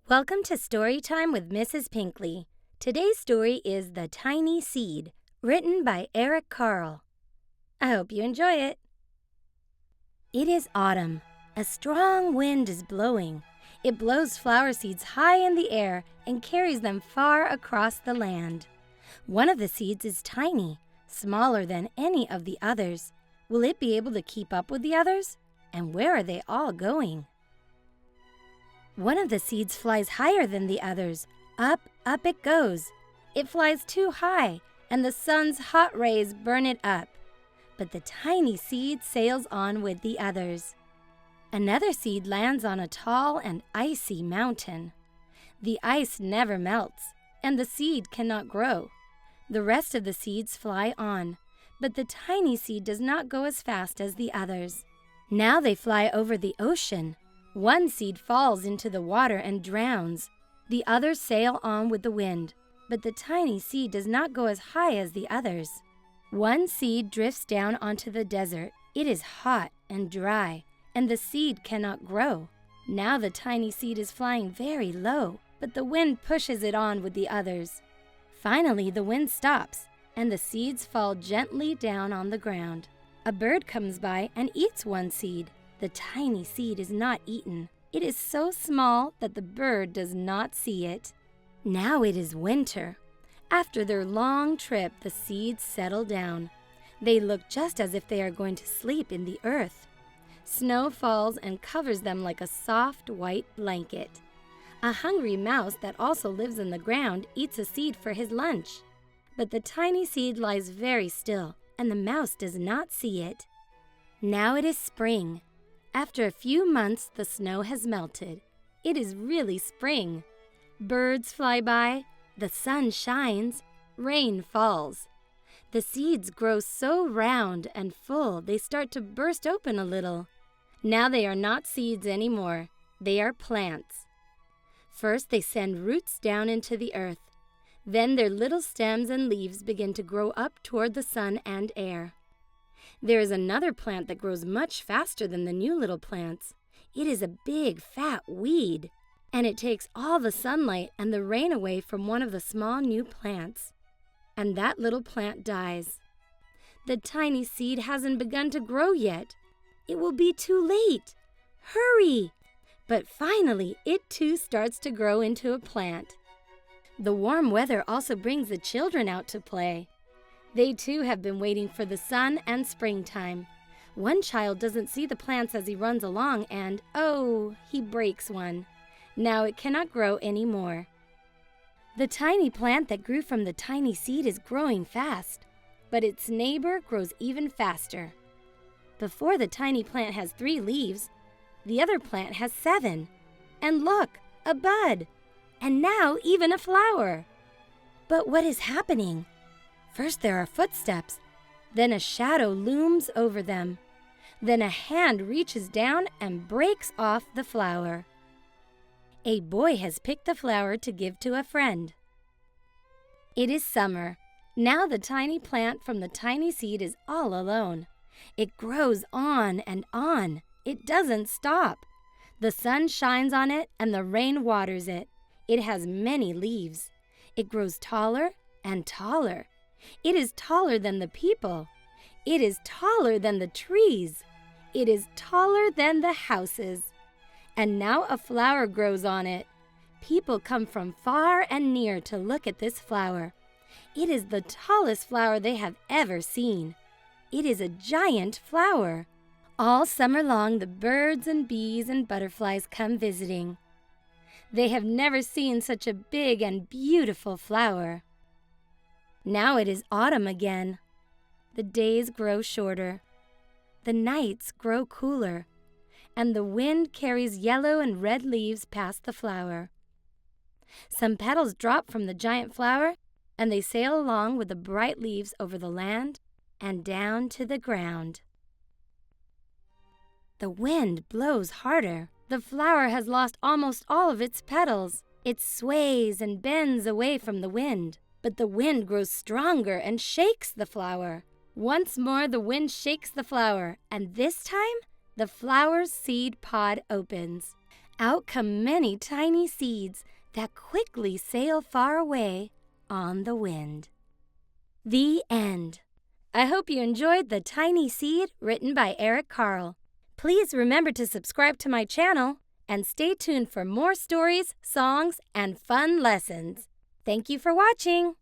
Welcome to Storytime with Mrs. Pinkley. Today's story is The Tiny Seed, written by Eric Carle. I hope you enjoy it. It is autumn. A strong wind is blowing. It blows flower seeds high in the air and carries them far across the land. One of the seeds is tiny, smaller than any of the others. Will it be able to keep up with the others? And where are they all going? One of the seeds flies higher than the others. Up, up it goes. It flies too high, and the sun's hot rays burn it up. But the tiny seed sails on with the others. Another seed lands on a tall and icy mountain. The ice never melts, and the seed cannot grow. The rest of the seeds fly on, but the tiny seed does not go as fast as the others. Now they fly over the ocean. One seed falls into the water and drowns. The others sail on with the wind, but the tiny seed does not go as high as the others. One seed drifts down onto the desert. It is hot and dry, and the seed cannot grow. Now the tiny seed is flying very low, but the wind pushes it on with the others. Finally, the wind stops, and the seeds fall gently down on the ground. A bird comes by and eats one seed. The tiny seed is not eaten. It is so small that the bird does not see it. Now it is winter. After their long trip, the seeds settle down. They look just as if they are going to sleep in the earth. Snow falls and covers them like a soft white blanket. A hungry mouse that also lives in the ground eats a seed for his lunch. But the tiny seed lies very still, and the mouse does not see it. Now it is spring. After a few months, the snow has melted. It is really spring. Birds fly by, the sun shines, rain falls. The seeds grow so round and full they start to burst open a little. Now they are not seeds anymore. They are plants. First, they send roots down into the earth. Then their little stems and leaves begin to grow up toward the sun and air. There is another plant that grows much faster than the new little plants. It is a big, fat weed, and it takes all the sunlight and the rain away from one of the small new plants. And that little plant dies. The tiny seed hasn't begun to grow yet. It will be too late. Hurry! But finally, it too starts to grow into a plant. The warm weather also brings the children out to play. They too have been waiting for the sun and springtime. One child doesn't see the plants as he runs along and, oh, he breaks one. Now it cannot grow anymore. The tiny plant that grew from the tiny seed is growing fast, but its neighbor grows even faster. Before the tiny plant has 3 leaves, the other plant has 7. And look, a bud, and now even a flower. But what is happening? First there are footsteps, then a shadow looms over them. Then a hand reaches down and breaks off the flower. A boy has picked the flower to give to a friend. It is summer. Now the tiny plant from the tiny seed is all alone. It grows on and on. It doesn't stop. The sun shines on it and the rain waters it. It has many leaves. It grows taller and taller. It is taller than the people. It is taller than the trees. It is taller than the houses. And now a flower grows on it. People come from far and near to look at this flower. It is the tallest flower they have ever seen. It is a giant flower. All summer long, the birds and bees and butterflies come visiting. They have never seen such a big and beautiful flower. Now it is autumn again. The days grow shorter. The nights grow cooler, and the wind carries yellow and red leaves past the flower. Some petals drop from the giant flower, and they sail along with the bright leaves over the land and down to the ground. The wind blows harder. The flower has lost almost all of its petals. It sways and bends away from the wind, but the wind grows stronger and shakes the flower. Once more the wind shakes the flower, and this time The flower's seed pod opens. Out come many tiny seeds that quickly sail far away on the wind. The end. I hope you enjoyed The Tiny Seed, written by Eric Carle. Please remember to subscribe to my channel and stay tuned for more stories, songs, and fun lessons. Thank you for watching.